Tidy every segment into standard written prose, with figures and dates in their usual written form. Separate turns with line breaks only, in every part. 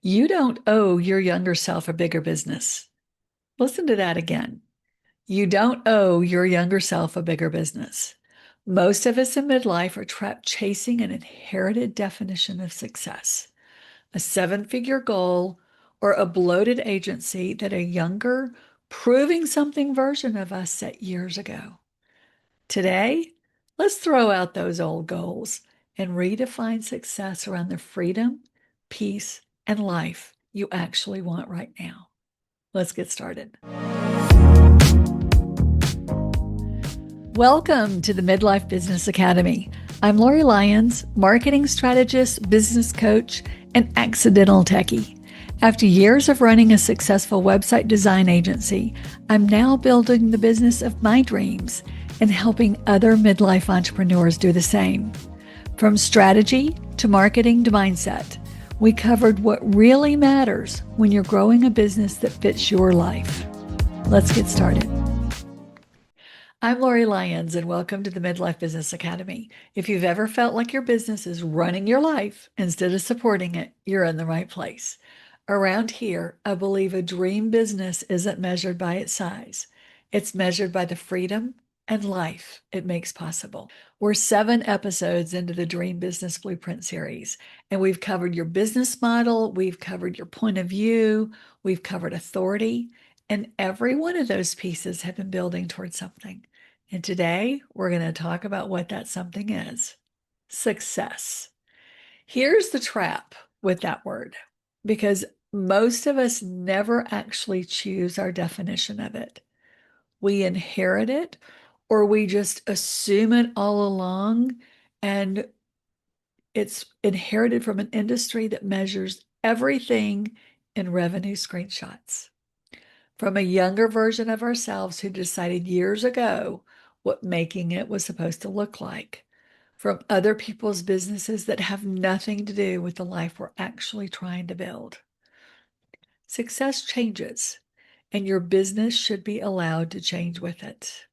You don't owe your younger self a bigger business. Listen to that again. You don't owe your younger self a bigger business. Most of us in midlife are trapped chasing an inherited definition of success, a seven-figure goal, or a bloated agency that a younger, proving something version of us set years ago. Today, let's throw out those old goals and redefine success around the freedom, peace, and life you actually want right now. Let's get started. Welcome to the Midlife Business Academy. I'm Lori Lyons, marketing strategist, business coach, and accidental techie. After years of running a successful website design agency, I'm now building the business of my dreams and helping other midlife entrepreneurs do the same. From strategy to marketing to mindset, we covered what really matters when you're growing a business that fits your life. Let's get started. I'm Lori Lyons, and welcome to the Midlife Business Academy. If you've ever felt like your business is running your life instead of supporting it, you're in the right place. Around here, I believe a dream business isn't measured by its size. It's measured by the freedom and life it makes possible. We're 7 episodes into the Dream Business Blueprint series, and we've covered your business model, we've covered your point of view, we've covered authority, and every one of those pieces have been building towards something. And today we're going to talk about what that something is: success. Here's the trap with that word, because most of us never actually choose our definition of it. We inherit it, or we just assume it all along, and it's inherited from an industry that measures everything in revenue screenshots. From a younger version of ourselves who decided years ago what making it was supposed to look like. From other people's businesses that have nothing to do with the life we're actually trying to build. Success changes, and your business should be allowed to change with it.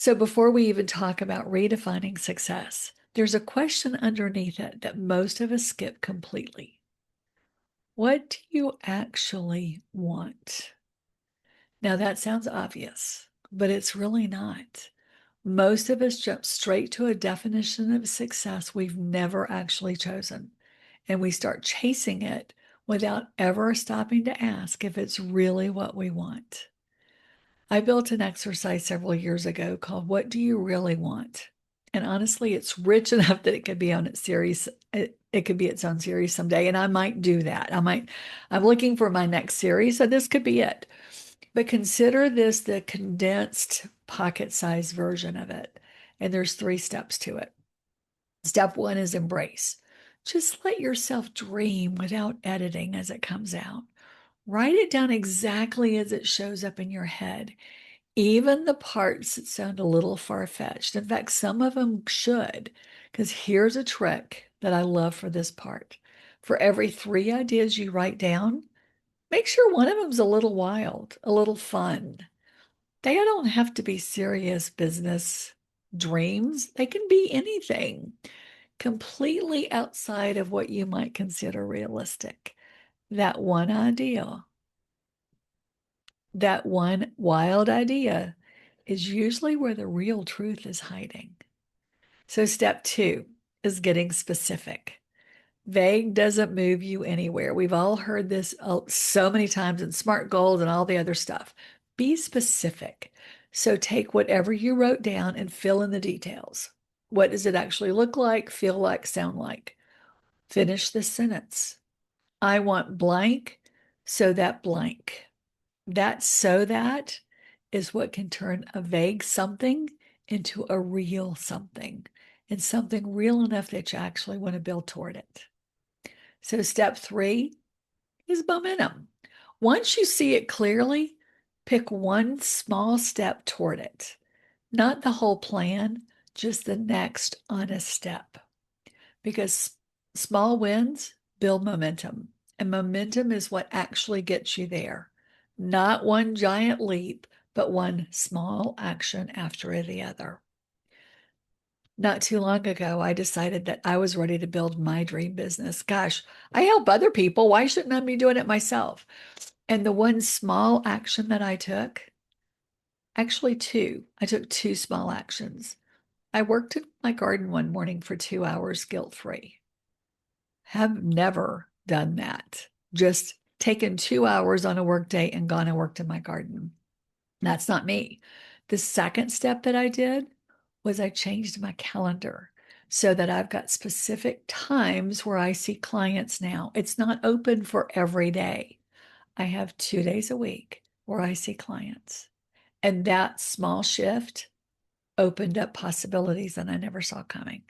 So before we even talk about redefining success, there's a question underneath it that most of us skip completely. What do you actually want? Now that sounds obvious, but it's really not. Most of us jump straight to a definition of success we've never actually chosen, and we start chasing it without ever stopping to ask if it's really what we want. I built an exercise several years ago called What Do You Really Want? And honestly, it's rich enough that it could be on its series. It could be its own series someday, and I might do that. I'm looking for my next series, so this could be it. But consider this the condensed pocket-sized version of it. And there's 3 steps to it. Step 1 is embrace. Just let yourself dream without editing as it comes out. Write it down exactly as it shows up in your head, even the parts that sound a little far-fetched. In fact, some of them should, because here's a trick that I love for this part. For every 3 ideas you write down, make sure one of them's a little wild, a little fun. They don't have to be serious business dreams. They can be anything completely outside of what you might consider realistic. That one idea, that one wild idea is usually where the real truth is hiding. So step 2 is getting specific. Vague doesn't move you anywhere. We've all heard this so many times in SMART goals and all the other stuff. Be specific. So take whatever you wrote down and fill in the details. What does it actually look like, feel like, sound like? Finish the sentence. I want blank, so that blank. That so that is what can turn a vague something into a real something, and something real enough that you actually want to build toward it. So step 3 is momentum. Once you see it clearly, pick one small step toward it. Not the whole plan, just the next honest step. Because small wins build momentum, and momentum is what actually gets you there. Not one giant leap, but one small action after the other. Not too long ago, I decided that I was ready to build my dream business. Gosh, I help other people. Why shouldn't I be doing it myself? And the one small action that I took, actually two, I took two small actions. I worked in my garden one morning for 2 hours guilt-free. Have never done that. Just taken 2 hours on a work day and gone and worked in my garden. That's not me. The second step that I did was I changed my calendar so that I've got specific times where I see clients now. It's not open for every day. I have 2 days a week where I see clients. And that small shift opened up possibilities that I never saw coming.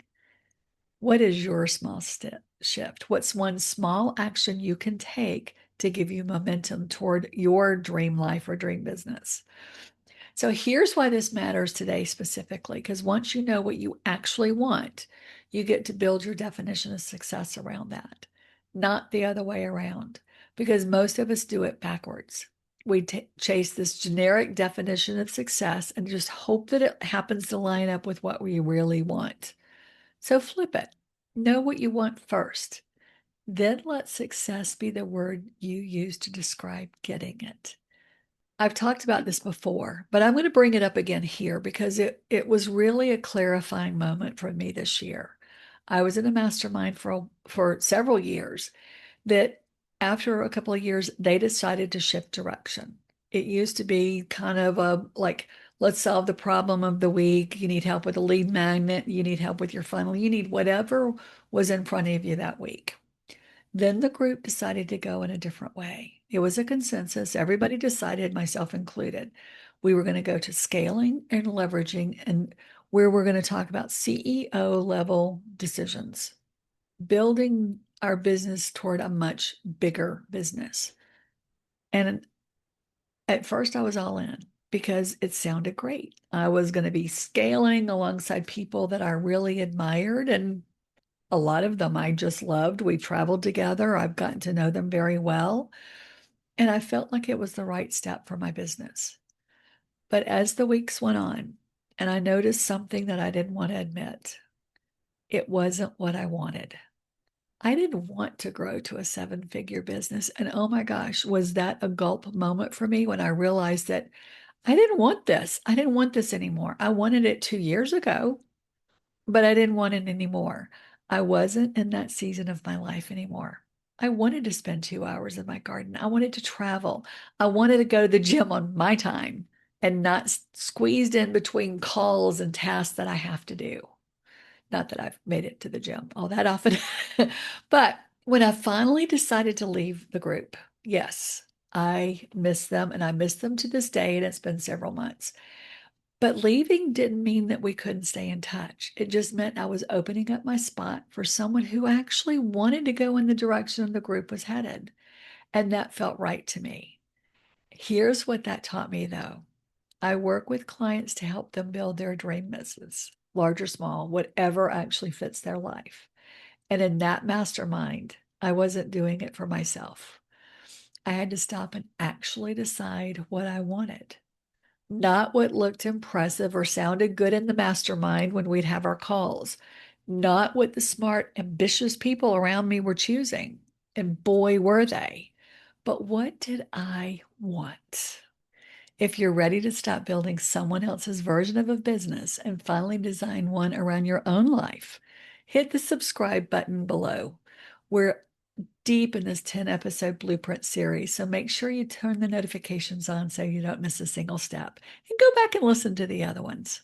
What is your small shift? What's one small action you can take to give you momentum toward your dream life or dream business? So here's why this matters today specifically, because once you know what you actually want, you get to build your definition of success around that, not the other way around, because most of us do it backwards. We chase this generic definition of success and just hope that it happens to line up with what we really want. So flip it. Know what you want first. Then let success be the word you use to describe getting it. I've talked about this before, but I'm going to bring it up again here because it was really a clarifying moment for me this year. I was in a mastermind for several years that after a couple of years, they decided to shift direction. It used to be kind of a like, let's solve the problem of the week. You need help with a lead magnet. You need help with your funnel. You need whatever was in front of you that week. Then the group decided to go in a different way. It was a consensus. Everybody decided, myself included. We were going to go to scaling and leveraging, and where we're going to talk about CEO level decisions, building our business toward a much bigger business. And at first, I was all in because it sounded great. I was going to be scaling alongside people that I really admired, and a lot of them I just loved. We traveled together. I've gotten to know them very well. And I felt like it was the right step for my business. But as the weeks went on, and I noticed something that I didn't want to admit, it wasn't what I wanted. I didn't want to grow to a 7-figure business. And oh my gosh, was that a gulp moment for me when I realized that I didn't want this. I didn't want this anymore. I wanted it 2 years ago, but I didn't want it anymore. I wasn't in that season of my life anymore. I wanted to spend 2 hours in my garden. I wanted to travel. I wanted to go to the gym on my time and not squeezed in between calls and tasks that I have to do. Not that I've made it to the gym all that often. But when I finally decided to leave the group, yes, I miss them and I miss them to this day. And it's been several months. But leaving didn't mean that we couldn't stay in touch. It just meant I was opening up my spot for someone who actually wanted to go in the direction the group was headed. And that felt right to me. Here's what that taught me, though. I work with clients to help them build their dream business, large or small, whatever actually fits their life. And in that mastermind, I wasn't doing it for myself. I had to stop and actually decide what I wanted, not what looked impressive or sounded good in the mastermind when we'd have our calls, not what the smart, ambitious people around me were choosing. And boy, were they. But what did I want? If you're ready to stop building someone else's version of a business and finally design one around your own life, hit the subscribe button below. We're deep in this 10-episode blueprint series, so make sure you turn the notifications on so you don't miss a single step. And go back and listen to the other ones.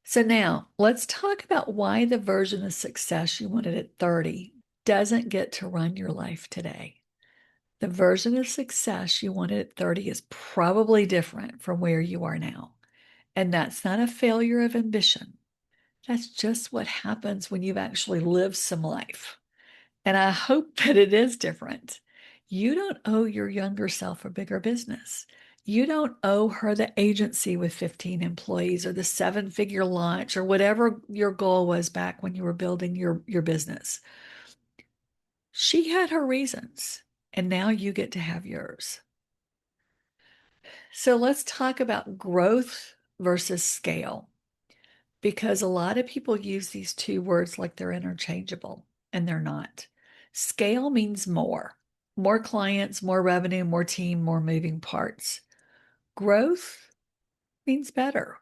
So now let's talk about why the version of success you wanted at 30 doesn't get to run your life today. The version of success you wanted at 30 is probably different from where you are now. And that's not a failure of ambition. That's just what happens when you've actually lived some life. And I hope that it is different. You don't owe your younger self a bigger business. You don't owe her the agency with 15 employees or the 7-figure launch or whatever your goal was back when you were building your business. She had her reasons, and now you get to have yours. So let's talk about growth versus scale. because a lot of people use these two words like they're interchangeable, and they're not. Scale means more clients, more revenue, more team, more moving parts. Growth means better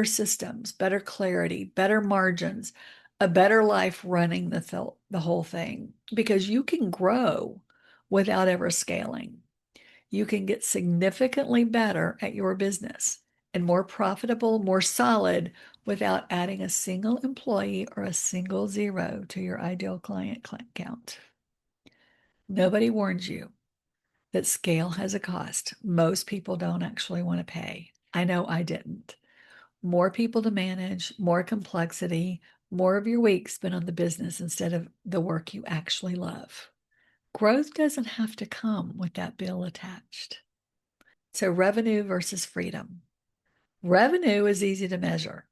systems, better clarity, better margins, a better life running the whole thing, because you can grow without ever scaling. You can get significantly better at your business and more profitable, more solid without adding a single employee or a single zero to your ideal client count. Nobody warns you that scale has a cost. Most people don't actually want to pay. I know I didn't. More people to manage, more complexity, more of your week spent on the business instead of the work you actually love. Growth doesn't have to come with that bill attached. So, revenue versus freedom. Revenue is easy to measure.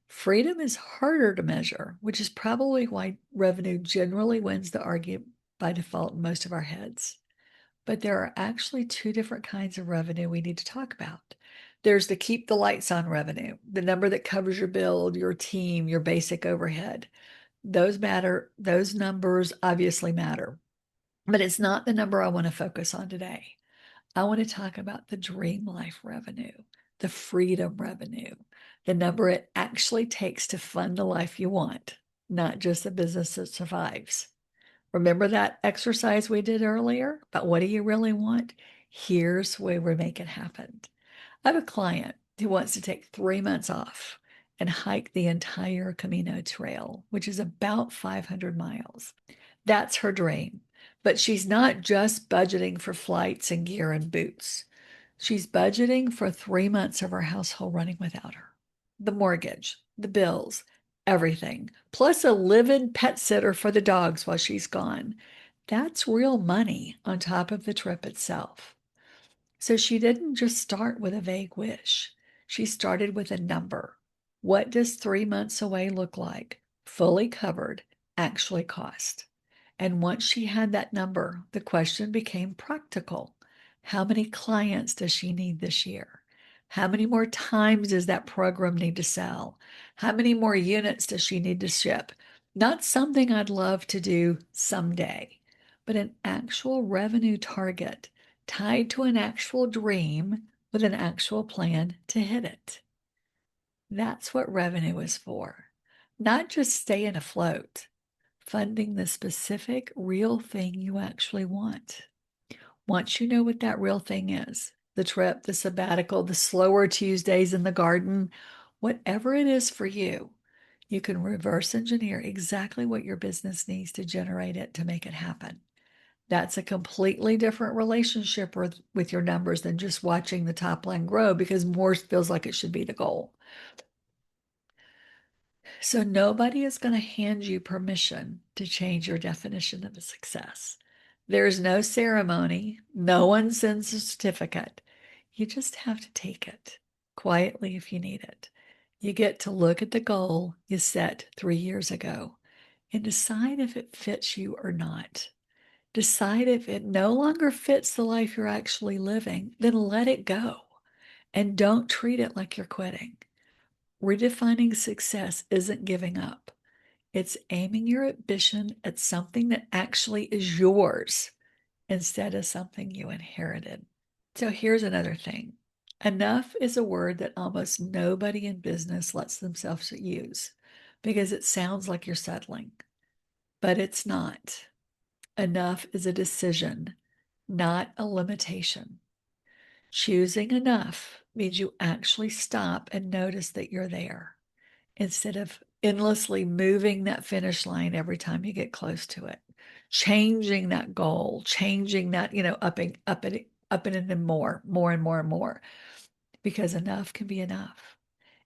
Freedom is harder to measure, which is probably why revenue generally wins the argument by default in most of our heads. But there are actually two different kinds of revenue we need to talk about. There's the keep the lights on revenue, the number that covers your bill, your team, your basic overhead. Those matter. Those numbers obviously matter, but it's not the number I want to focus on today. I want to talk about the dream life revenue, the freedom revenue, the number it actually takes to fund the life you want, not just a business that survives. Remember that exercise we did earlier about what do you really want? Here's where we make it happen. I have a client who wants to take 3 months off and hike the entire Camino Trail, which is about 500 miles. That's her dream. But she's not just budgeting for flights and gear and boots. She's budgeting for 3 months of her household running without her. The mortgage, the bills, everything, plus a live-in pet sitter for the dogs while she's gone. That's real money on top of the trip itself. So she didn't just start with a vague wish. She started with a number. What does 3 months away look like? Fully covered, actually cost. And once she had that number, the question became practical. How many clients does she need this year? How many more times does that program need to sell? How many more units does she need to ship? Not something I'd love to do someday, but an actual revenue target tied to an actual dream with an actual plan to hit it. That's what revenue is for, not just staying afloat, funding the specific real thing you actually want. Once you know what that real thing is, the trip, the sabbatical, the slower Tuesdays in the garden, whatever it is for you, you can reverse engineer exactly what your business needs to generate it to make it happen. That's a completely different relationship with your numbers than just watching the top line grow, because more feels like it should be the goal. So nobody is going to hand you permission to change your definition of a success. There's no ceremony. No one sends a certificate. You just have to take it quietly if you need it. You get to look at the goal you set 3 years ago and decide if it fits you or not. Decide if it no longer fits the life you're actually living, then let it go and don't treat it like you're quitting. Redefining success isn't giving up. It's aiming your ambition at something that actually is yours instead of something you inherited. So here's another thing. Enough is a word that almost nobody in business lets themselves use because it sounds like you're settling, but it's not. Enough is a decision, not a limitation. Choosing enough means you actually stop and notice that you're there instead of endlessly moving that finish line every time you get close to it, changing that goal, changing that, upping it and more and more and more, because enough can be enough.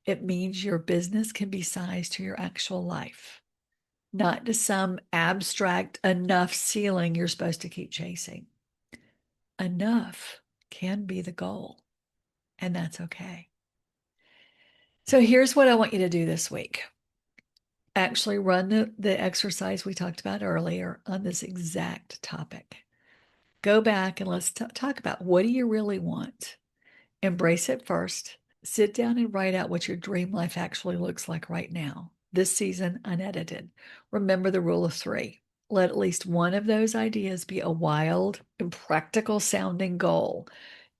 It means your business can be sized to your actual life, not to some abstract enough ceiling you're supposed to keep chasing. Enough can be the goal, and that's okay. So here's what I want you to do this week. Actually run the exercise we talked about earlier on this exact topic. Go back and let's talk about, what do you really want? Embrace it first. Sit down and write out what your dream life actually looks like right now, this season unedited. Remember the rule of three. Let at least one of those ideas be a wild, impractical sounding goal.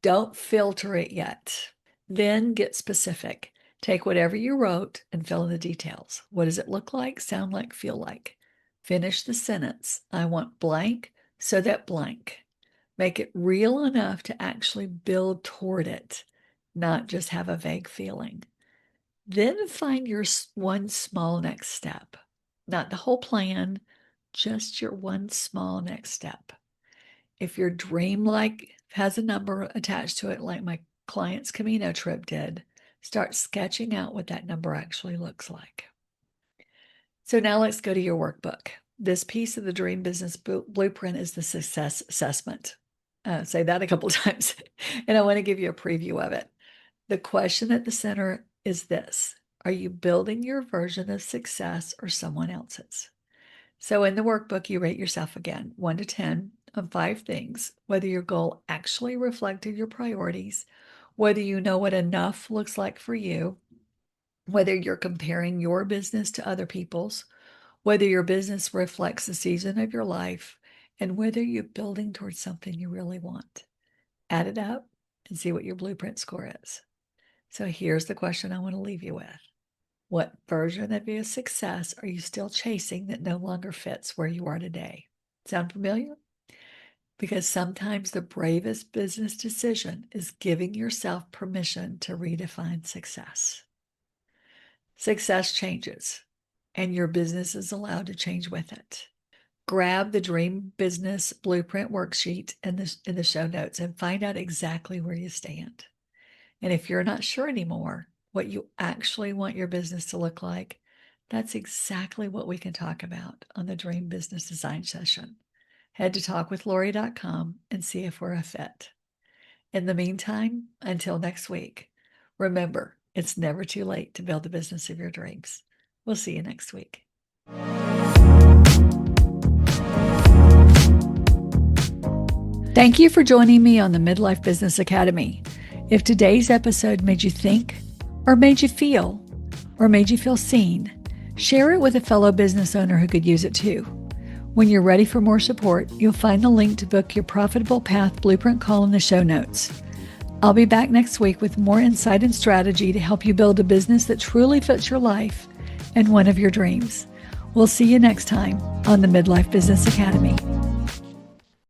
Don't filter it yet. Then get specific. Take whatever you wrote and fill in the details. What does it look like, sound like, feel like? Finish the sentence. I want blank so that blank. Make it real enough to actually build toward it, not just have a vague feeling. Then find your one small next step, not the whole plan, just your one small next step. If your dream has a number attached to it, like my client's Camino trip did, start sketching out what that number actually looks like. So now let's go to your workbook. This piece of the Dream Business Blueprint is the success assessment. Say that a couple times, and I want to give you a preview of it. The question at the center is this: are you building your version of success or someone else's? So in the workbook, you rate yourself again, 1 to 10, on 5 things: whether your goal actually reflected your priorities, whether you know what enough looks like for you, whether you're comparing your business to other people's, whether your business reflects the season of your life, and whether you're building towards something you really want. Add it up and see what your blueprint score is. So here's the question I want to leave you with. What version of your success are you still chasing that no longer fits where you are today? Sound familiar? Because sometimes the bravest business decision is giving yourself permission to redefine success. Success changes, and your business is allowed to change with it. Grab the Dream Business Blueprint worksheet in the show notes and find out exactly where you stand. And if you're not sure anymore what you actually want your business to look like, that's exactly what we can talk about on the Dream Business Design session. Head to talkwithlori.com and see if we're a fit. In the meantime, until next week, remember, it's never too late to build the business of your dreams. We'll see you next week. Thank you for joining me on the Midlife Business Academy. If today's episode made you think, or made you feel, or made you feel seen, share it with a fellow business owner who could use it too. When you're ready for more support, you'll find the link to book your Profitable Path Blueprint call in the show notes. I'll be back next week with more insight and strategy to help you build a business that truly fits your life and one of your dreams. We'll see you next time on the Midlife Business Academy.